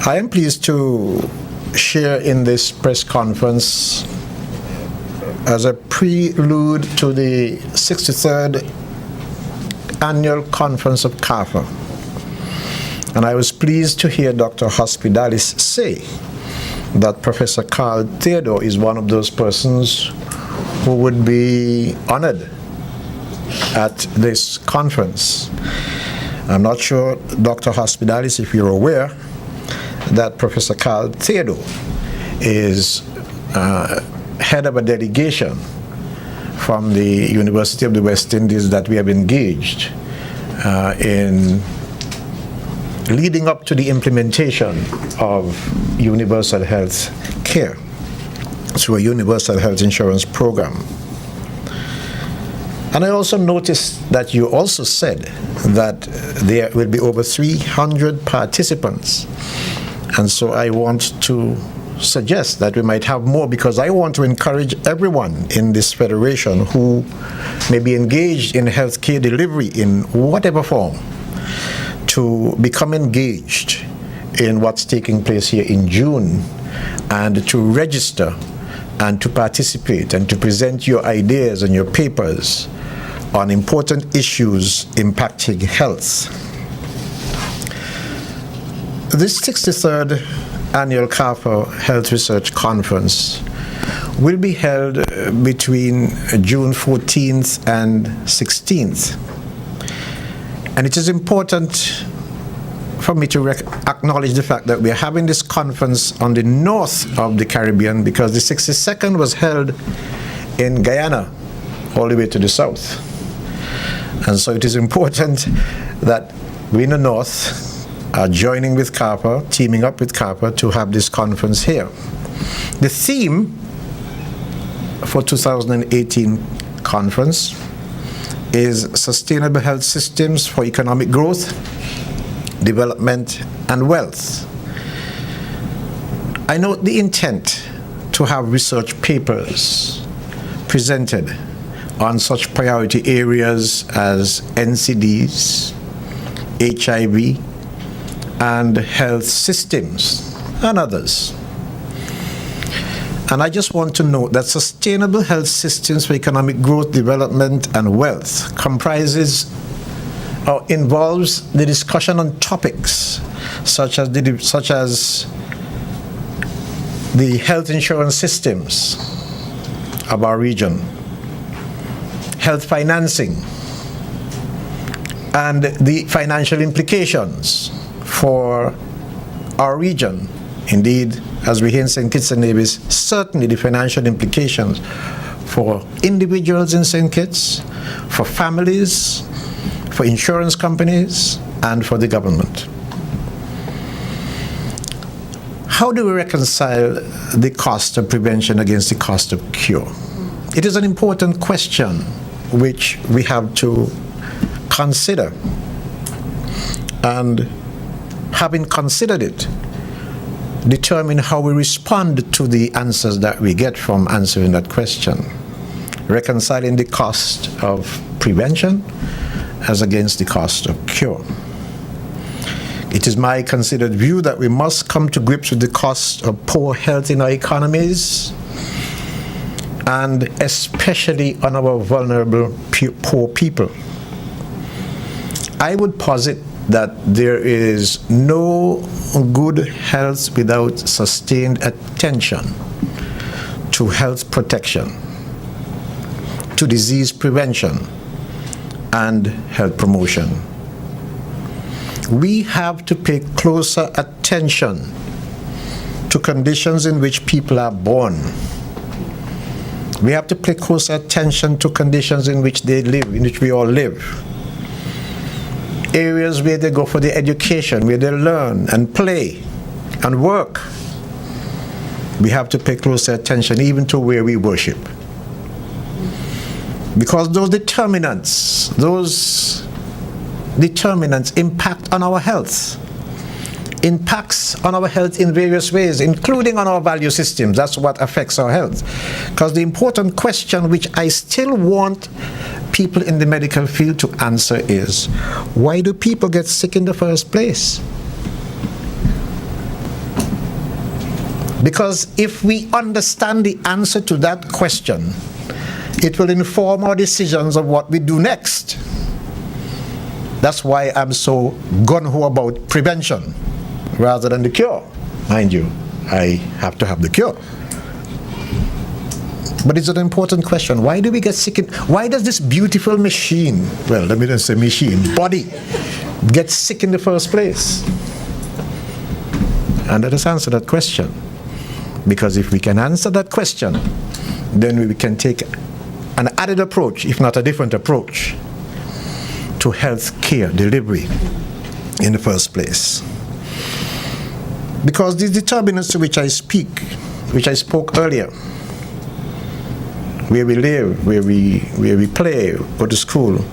I am pleased to share in this press conference as a prelude to the 63rd annual conference of CARPHA. And I was pleased to hear Dr. Hospitalis say that Professor Carl Theodore is one of those persons who would be honored at this conference. I'm not sure, Dr. Hospitalis, if you're aware that Professor Carl Theodore is head of a delegation from the University of the West Indies that we have engaged in leading up to the implementation of universal health care through a universal health insurance program. And I also noticed that you also said that there will be over 300 participants. And so I want to suggest that we might have more, because I want to encourage everyone in this federation who may be engaged in healthcare delivery in whatever form to become engaged in what's taking place here in June, and to register and to participate and to present your ideas and your papers on important issues impacting health. This 63rd annual CARPHA Health Research Conference will be held between June 14th and 16th. And it is important for me to acknowledge the fact that we are having this conference on the north of the Caribbean, because the 62nd was held in Guyana all the way to the south. And so it is important that we in the north are joining with CARPHA, teaming up with CARPHA to have this conference here. The theme for 2018 conference is Sustainable Health Systems for Economic Growth, Development, and Wealth. I note the intent to have research papers presented on such priority areas as NCDs, HIV, and health systems, and others. And I just want to note that Sustainable Health Systems for Economic Growth, Development, and Wealth comprises or involves the discussion on topics such as the health insurance systems of our region, health financing, and the financial implications for our region. Indeed, as we hear in St. Kitts and Nevis, certainly the financial implications for individuals in St. Kitts, for families, for insurance companies, and for the government. How do we reconcile the cost of prevention against the cost of cure? It is an important question which we have to consider. And having considered it, determine how we respond to the answers that we get from answering that question, reconciling the cost of prevention as against the cost of cure. It is my considered view that we must come to grips with the cost of poor health in our economies, and especially on our vulnerable poor people. I would posit that there is no good health without sustained attention to health protection, to disease prevention, and health promotion. We have to pay closer attention to conditions in which people are born. We have to pay closer attention to conditions in which they live, in which we all live. Areas where they go for their education, where they learn and play and work. We have to pay closer attention even to where we worship. Because those determinants impact on our health. Impacts on our health in various ways, including on our value systems. That's what affects our health. Because the important question which I still want people in the medical field to answer is, why do people get sick in the first place? Because if we understand the answer to that question, it will inform our decisions of what we do next. That's why I'm so gung-ho about prevention rather than the cure. Mind you, I have to have the cure. But it's an important question. Why do we get sick? Why does this beautiful machine, well, let me just say machine, body, get sick in the first place? And let us answer that question. Because if we can answer that question, then we can take an added approach, if not a different approach, to health care delivery in the first place. Because these determinants to which I spoke earlier, where we live, where we play, go to school,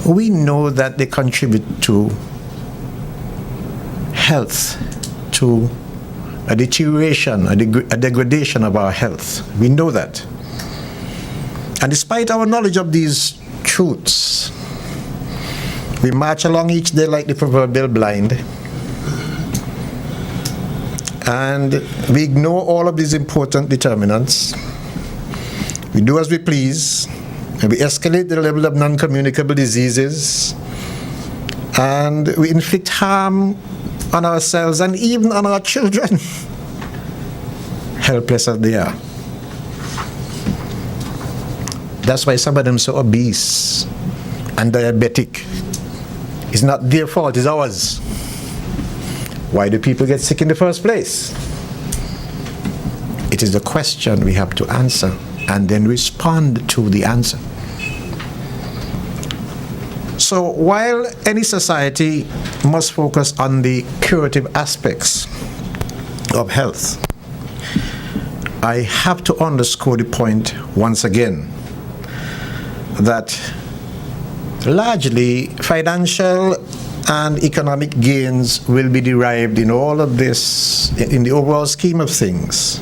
we know that they contribute to health, to a deterioration, a degradation of our health. We know that. And despite our knowledge of these truths, we march along each day like the proverbial blind, and we ignore all of these important determinants. We do as we please, and we escalate the level of non-communicable diseases, and we inflict harm on ourselves and even on our children, helpless as they are. That's why some of them are so obese and diabetic. It's not their fault, it's ours. Why do people get sick in the first place? It is a question we have to answer and then respond to the answer. So while any society must focus on the curative aspects of health, I have to underscore the point once again that largely financial and economic gains will be derived in all of this, in the overall scheme of things,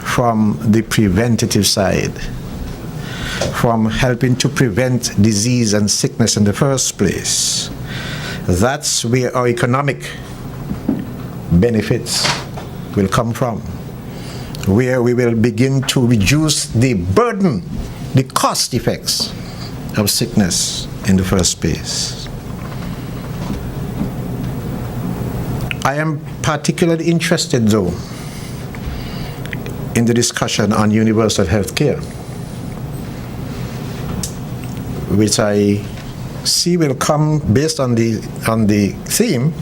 from the preventative side, from helping to prevent disease and sickness in the first place. That's where our economic benefits will come from, where we will begin to reduce the burden, the cost effects of sickness in the first place. I am particularly interested, though, in the discussion on universal health care, which I see will come based on the theme,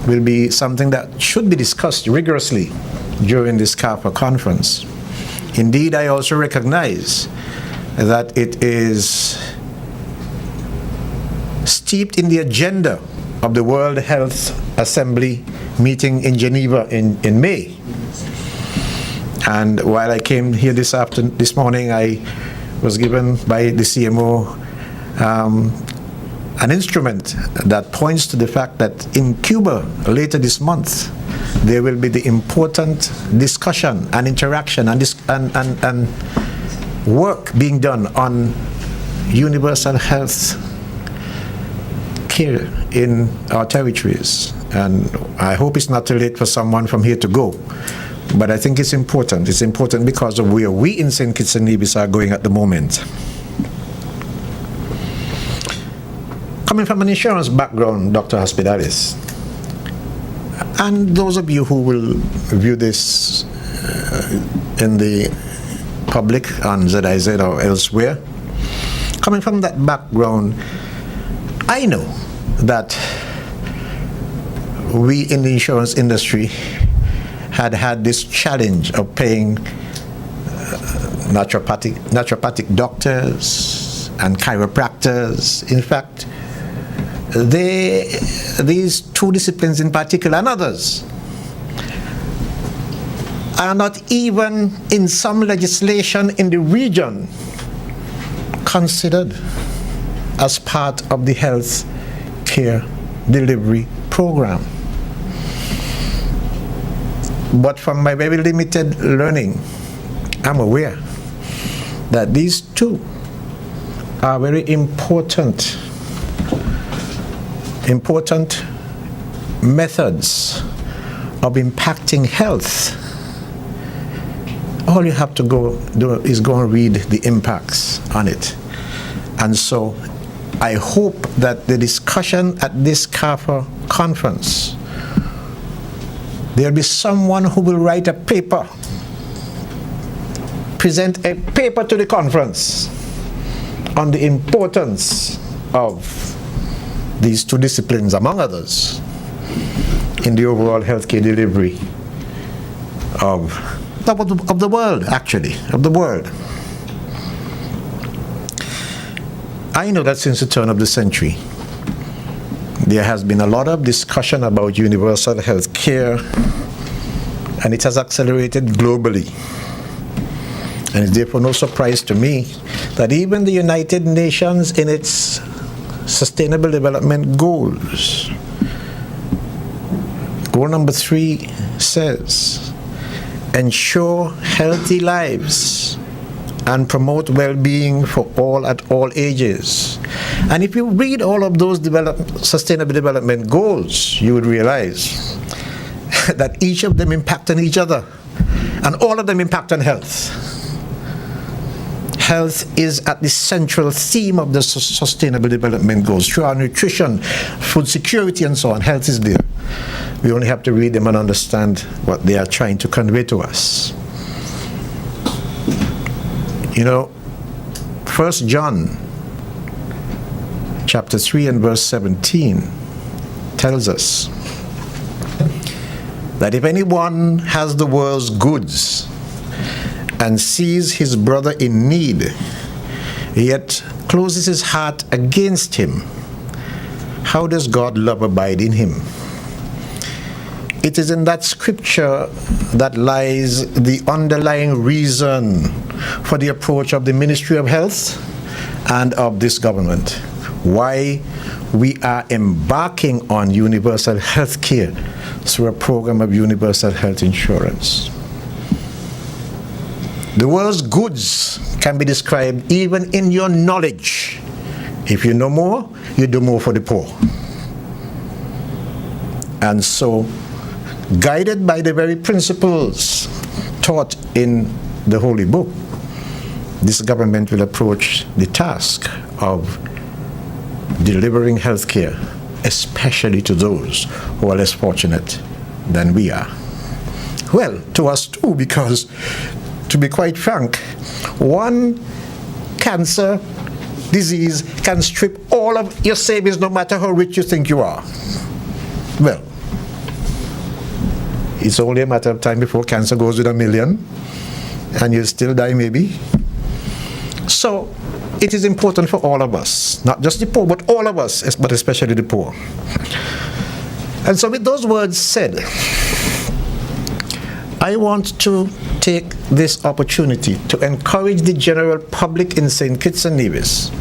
will be something that should be discussed rigorously during this CARPHA conference. Indeed, I also recognize that it is steeped in the agenda of the World Health Assembly meeting in Geneva in May. And while I came here this morning, I was given by the CMO an instrument that points to the fact that in Cuba later this month there will be the important discussion and interaction and work being done on universal health care in our territories. And I hope it's not too late for someone from here to go. But I think it's important. It's important because of where we in St. Kitts and Nevis are going at the moment. Coming from an insurance background, Dr. Hospitalis, and those of you who will view this in the public on ZIZ or elsewhere, coming from that background, I know that we in the insurance industry had this challenge of paying naturopathic doctors and chiropractors. In fact, these two disciplines in particular and others are not even in some legislation in the region considered as part of the health care delivery program. But from my very limited learning, I'm aware that these two are very important methods of impacting health, all you have to go do is go and read the impacts on it. And so I hope that the discussion at this CARPHA conference, there'll be someone who will write a paper, present a paper to the conference on the importance of these two disciplines, among others, in the overall healthcare delivery of the world, actually, of the world. I know that since the turn of the century, there has been a lot of discussion about universal health care, and it has accelerated globally. And it's therefore no surprise to me that even the United Nations, in its Sustainable Development Goals, goal number 3 says, ensure healthy lives and promote well-being for all at all ages. And if you read all of those Sustainable Development Goals, you would realize that each of them impact on each other, and all of them impact on health. Health is at the central theme of the Sustainable Development Goals. Through our nutrition, food security, and so on, health is there. We only have to read them and understand what they are trying to convey to us. You know, 1 John chapter 3 and verse 17 tells us that if anyone has the world's goods and sees his brother in need, yet closes his heart against him, how does God's love abide in him? It is in that scripture that lies the underlying reason for the approach of the Ministry of Health and of this government. Why we are embarking on universal health care through a program of universal health insurance. The world's goods can be described even in your knowledge. If you know more, you do more for the poor. And so, guided by the very principles taught in the Holy Book, this government will approach the task of delivering health care, especially to those who are less fortunate than we are. Well, to us too, because, to be quite frank, one cancer disease can strip all of your savings, no matter how rich you think you are. Well, it's only a matter of time before cancer goes with 1 million, and you'll still die maybe. So, it is important for all of us, not just the poor, but all of us, but especially the poor. And so with those words said, I want to take this opportunity to encourage the general public in St. Kitts and Nevis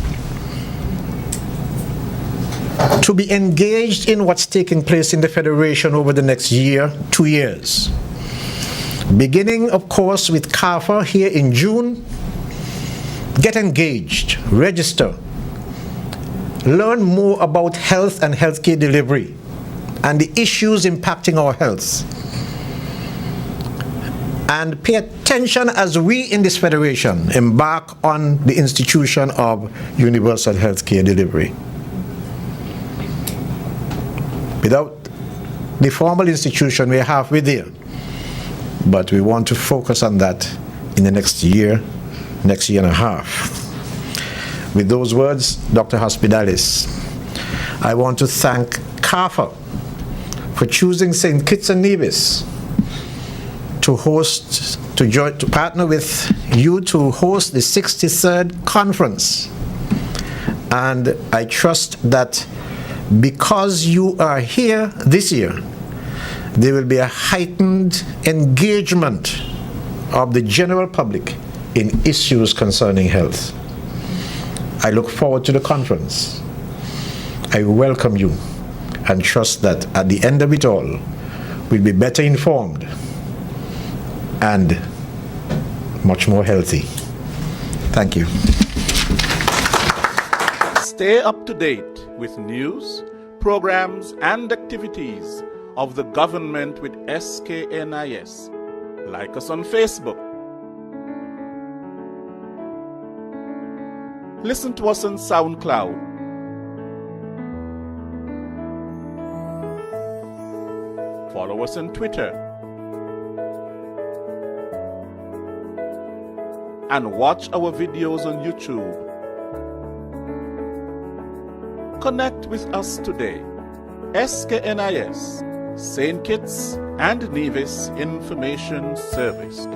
to be engaged in what's taking place in the Federation over the next year, 2 years. Beginning, of course, with CARPHA here in June. Get engaged, register, learn more about health and healthcare delivery and the issues impacting our health. And pay attention as we in this federation embark on the institution of universal healthcare delivery. Without the formal institution, we're halfway there. But we want to focus on that in the next year and a half. With those words, Dr. Hospitalis, I want to thank CARPHA for choosing St. Kitts and Nevis to partner with you to host the 63rd conference. And I trust that because you are here this year, there will be a heightened engagement of the general public in issues concerning health. I look forward to the conference. I welcome you and trust that at the end of it all, we'll be better informed and much more healthy. Thank you. Stay up to date with news, programs, and activities of the government with SKNIS. Like us on Facebook. Listen to us on SoundCloud. Follow us on Twitter. And watch our videos on YouTube. Connect with us today. SKNIS, St. Kitts and Nevis Information Service.